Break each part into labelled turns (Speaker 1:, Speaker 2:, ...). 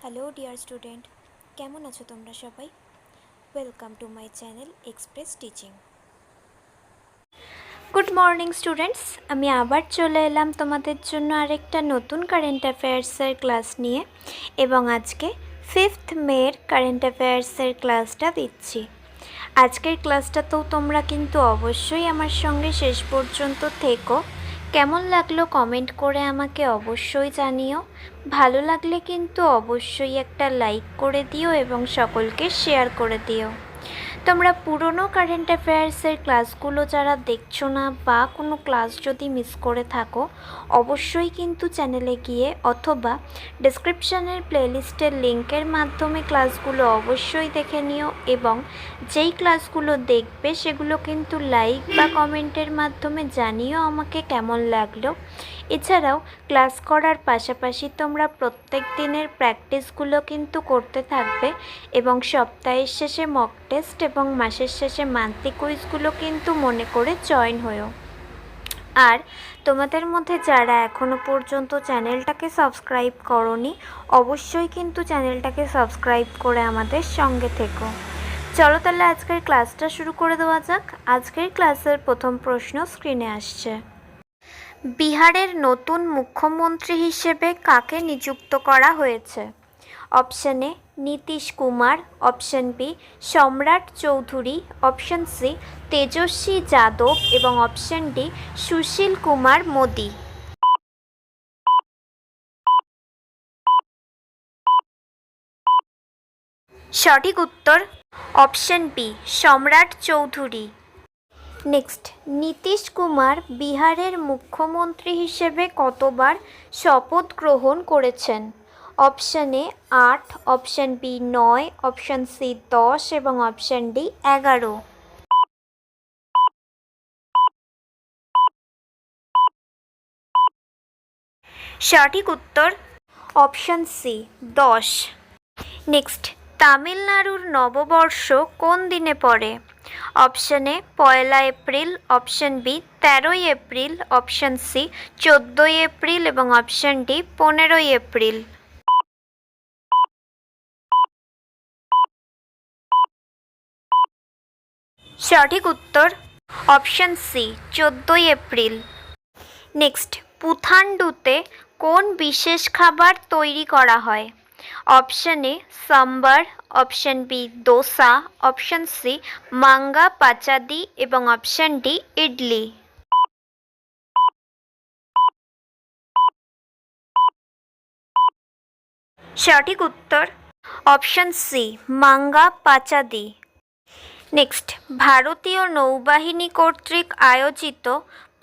Speaker 1: Hello dear student, কেমন আছো তোমরা সবাই? Welcome to my channel express teaching. Good morning students, আমি আবার চলে এলাম তোমাদের জন্য আরেকটা নতুন কারেন্ট অ্যাফেয়ার্সের ক্লাস নিয়ে, এবং আজকে 5th মের কারেন্ট অ্যাফেয়ার্সের ক্লাসটা দিচ্ছি। আজকের ক্লাসটাতেও তোমরা কিন্তু অবশ্যই আমার সঙ্গে শেষ পর্যন্ত থেকো। কেমন লাগলো কমেন্ট করে আমাকে অবশ্যই জানিও। ভালো লাগলে কিন্তু অবশ্যই একটা লাইক করে দিও এবং সকলকে শেয়ার করে দিও। তোমরা পুরনো কারেন্ট অ্যাফেয়ার্সের ক্লাসগুলো যারা দেখছো না বা কোনো ক্লাস যদি মিস করে থাকো, অবশ্যই কিন্তু চ্যানেলে গিয়ে অথবা ডেসক্রিপশানের প্লেলিস্টের লিঙ্কের মাধ্যমে ক্লাসগুলো অবশ্যই দেখে নিও, এবং যেই ক্লাসগুলো দেখবে সেগুলো কিন্তু লাইক বা কমেন্টের মাধ্যমে জানিও আমাকে কেমন লাগলো। এছাড়াও ক্লাস করার পাশাপাশি তোমরা প্রত্যেক দিনের প্র্যাকটিসগুলো কিন্তু করতে থাকবে, এবং সপ্তাহের শেষে মক টেস্ট এবং মাসের শেষে মান্থলি কুইজগুলো কিন্তু মনে করে জয়েন হয়েও। আর তোমাদের মধ্যে যারা এখনও পর্যন্ত চ্যানেলটাকে সাবস্ক্রাইব করোনি, অবশ্যই কিন্তু চ্যানেলটাকে সাবস্ক্রাইব করে আমাদের সঙ্গে থেকো। চলো তাহলে আজকের ক্লাসটা শুরু করে দেওয়া যাক। আজকের ক্লাসের প্রথম প্রশ্ন স্ক্রিনে আসছে। বিহারের নতুন মুখ্যমন্ত্রী হিসেবে কাকে নিযুক্ত করা হয়েছে? Option A Nitish Kumar, option B Samrat Choudhary, option C Tejashwi Yadav এবং অপশন ডি সুশীল কুমার মোদি। সঠিক উত্তর option B Samrat Chowdhury. Next, Nitish Kumar বিহারের মুখ্যমন্ত্রী হিসেবে কতবার শপথ গ্রহণ করেছেন? Option A 8, option B 9, option C 10 এবং অপশন ডি 11। সঠিক উত্তর অপশন সি 10। নেক্সট, তামিলনাড়ুর নববর্ষ কোন দিনে পড়ে? Option A 1 April, option B 13 April, option C 14 April এবং অপশন ডি 15 এপ্রিল। সঠিক উত্তর অপশন সি 14 এপ্রিল। নেক্সট, পুথান্ডুতে কোন বিশেষ খাবার তৈরি করা হয়? Option A sambar, option B dosa, option C manga pachadi এবং অপশন ডি ইডলি। সঠিক উত্তর option C manga pachadi. Next, ভারতীয় নৌবাহিনী কর্তৃক আয়োজিত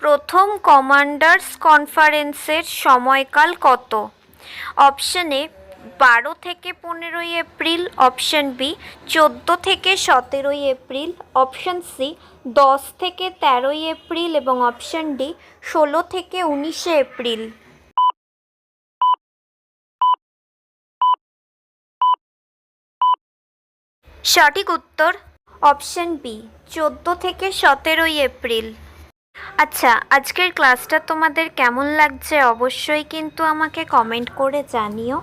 Speaker 1: প্রথম কমান্ডার্স কনফারেন্সের সময়কাল কত? অপশন এ 12 থেকে 15 এপ্রিল, অপশন বি 14 থেকে 17 এপ্রিল, অপশন সি 10 থেকে 13 এপ্রিল এবং অপশন ডি 16 থেকে 19 এপ্রিল। সঠিক উত্তর অপশন বি 14 থেকে 17 এপ্রিল। আচ্ছা, আজকের ক্লাসটা তোমাদের কেমন লাগছে অবশ্যই কিন্তু আমাকে কমেন্ট করে জানিও।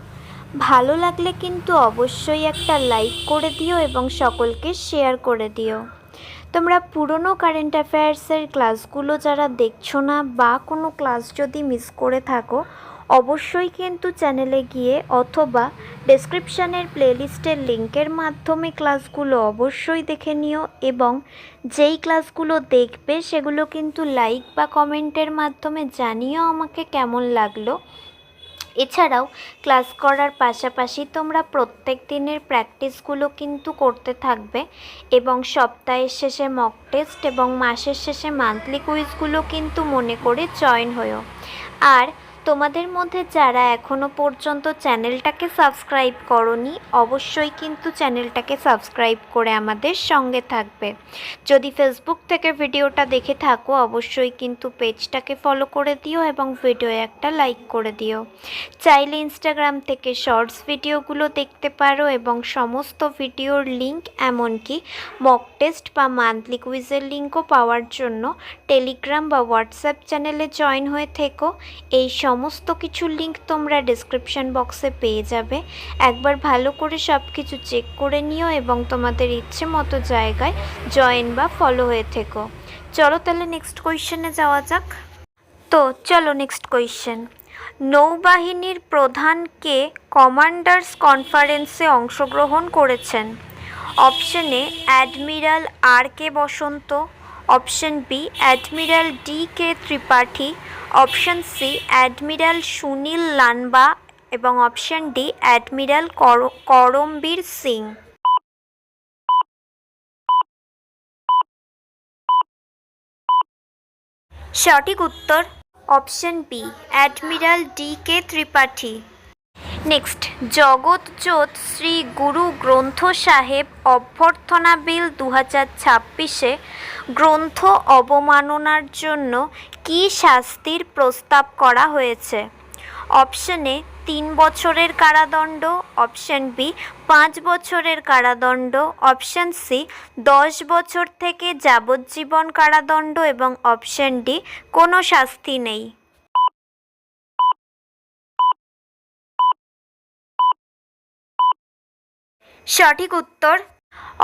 Speaker 1: ভালো লাগলে কিন্তু অবশ্যই একটা লাইক করে দিও এবং সকলকে শেয়ার করে দিও। তোমরা পুরনো কারেন্ট অ্যাফেয়ার্সের ক্লাসগুলো যারা দেখছো না বা কোনো ক্লাস যদি মিস করে থাকো, অবশ্যই কিন্তু চ্যানেলে গিয়ে অথবা ডেসক্রিপশানের প্লেলিস্টের লিঙ্কের মাধ্যমে ক্লাসগুলো অবশ্যই দেখে নিও, এবং যেই ক্লাসগুলো দেখবে সেগুলো কিন্তু লাইক বা কমেন্টের মাধ্যমে জানিও আমাকে কেমন লাগলো। এছাড়াও ক্লাস করার পাশাপাশি তোমরা প্রত্যেক দিনের প্র্যাকটিসগুলো কিন্তু করতে থাকবে, এবং সপ্তাহের শেষে মক টেস্ট এবং মাসের শেষে মান্থলি কুইজগুলো কিন্তু মনে করে জয়েন হয়েও। আর তোমাদের মধ্যে যারা এখনও পর্যন্ত চ্যানেলটাকে সাবস্ক্রাইব করোনি, অবশ্যই কিন্তু চ্যানেলটাকে সাবস্ক্রাইব করে আমাদের সঙ্গে থাকবে। যদি ফেসবুক থেকে ভিডিওটা দেখে থাকো, অবশ্যই কিন্তু পেজটাকে ফলো করে দিও এবং ভিডিও একটা লাইক করে দিও। চাইলে ইনস্টাগ্রাম থেকে শর্টস ভিডিওগুলো দেখতে পারো, এবং সমস্ত ভিডিওর লিঙ্ক এমনকি মক টেস্ট বা মান্থলি কুইজের লিঙ্কও পাওয়ার জন্য টেলিগ্রাম বা হোয়াটসঅ্যাপ চ্যানেলে জয়েন হয়ে থেকো। এই সমস্ত কিছুর লিঙ্ক তোমরা ডেসক্রিপশন বক্সে পেয়ে যাবে। একবার ভালো করে সব কিছু চেক করে নিও এবং তোমাদের ইচ্ছে মতো জায়গায় জয়েন বা ফলো হয়ে থেকো। চলো তাহলে নেক্সট কোয়েশ্চেনে যাওয়া যাক। তো চলো নেক্সট কোয়েশ্চেন। নৌবাহিনীর প্রধান কে কমান্ডার্স কনফারেন্সে অংশগ্রহণ করেছেন? Option A admiral R K Vasant, option B admiral D K Tripathi, option C admiral Sunil Lanba এবং option D admiral Karambir Singh. সঠিক উত্তর option B admiral D K Tripathi. Next, Jagatjot Shri Guru Granth সাহেব অভ্যর্থনা বিল 2026-এ গ্রন্থ অবমাননার জন্য কী শাস্তির প্রস্তাব করা হয়েছে? অপশন এ 3 বছরের কারাদণ্ড, অপশন বি 5 বছরের কারাদণ্ড, অপশন সি 10 বছর থেকে যাবজ্জীবন কারাদণ্ড এবং অপশন ডি কোনো শাস্তি নেই। সঠিক উত্তর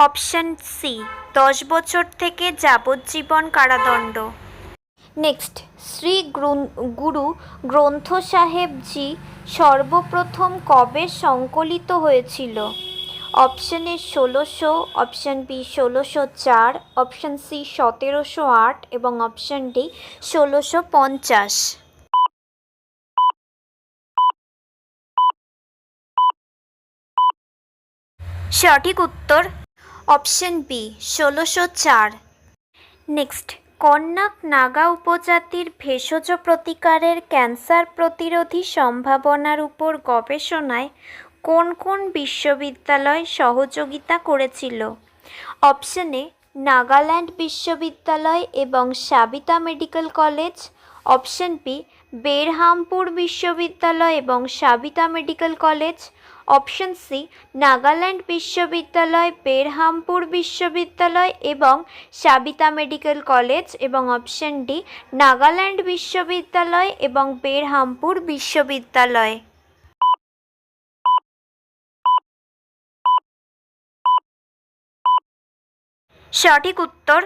Speaker 1: অপশন সি 10 বছর থেকে যাবজ্জীবন কারাদণ্ড। নেক্সট, শ্রী গুরু গ্রন্থ সাহেব জি সর্বপ্রথম কবে সংকলিত হয়েছিল? Option A 1600, option B 1604, option C 1708 এবং অপশন ডি 1650। সঠিক উত্তর অপশন বি 1604। নেক্সট, কন্যাক নাগা উপজাতির ভেষজ প্রতিকারের ক্যান্সার প্রতিরোধী সম্ভাবনার উপর গবেষণায় কোন কোন বিশ্ববিদ্যালয় সহযোগিতা করেছিল? অপশন এ নাগাল্যান্ড বিশ্ববিদ্যালয় এবং Saveetha medical college, option B Berhampur বিশ্ববিদ্যালয় এবং Saveetha medical college, option C Nagaland বিশ্ববিদ্যালয়, বেরহামপুর বিশ্ববিদ্যালয় এবং সাবিতা মেডিকেল কলেজ এবং অপশন ডি নাগাল্যান্ড বিশ্ববিদ্যালয় এবং বেরহামপুর বিশ্ববিদ্যালয়। সঠিক উত্তর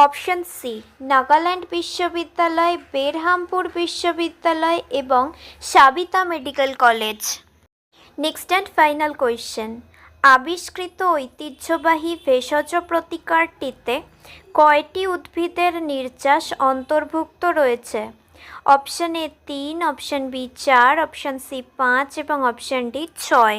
Speaker 1: অপশন সি নাগাল্যান্ড বিশ্ববিদ্যালয়, বেরহামপুর বিশ্ববিদ্যালয় এবং Saveetha medical college. Next and final question. আবিষ্কৃত ঐতিহ্যবাহী ভেষজ প্রতিকারটিতে কয়টি উদ্ভিদের নির্যাস অন্তর্ভুক্ত রয়েছে? Option A 3, option B 4, option C 5 এবং অপশন ডি 6।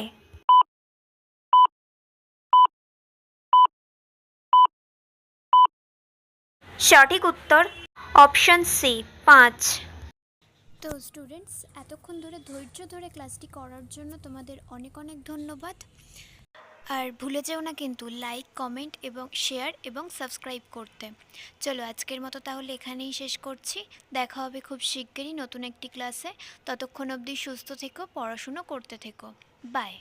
Speaker 1: সঠিক উত্তর অপশন সি 5। তো স্টুডেন্টস, এতক্ষণ ধরে ধৈর্য ধরে ক্লাসটি করার জন্য তোমাদের অনেক অনেক ধন্যবাদ। আর ভুলে যেও না কিন্তু লাইক, কমেন্ট এবং শেয়ার এবং সাবস্ক্রাইব করতে। চলো আজকের মতো তাহলে এখানেই শেষ করছি। দেখা হবে খুব শিগগিরই নতুন একটি ক্লাসে। ততক্ষণ অবধি সুস্থ থেকো, পড়াশুনো করতে থেকো। বাই।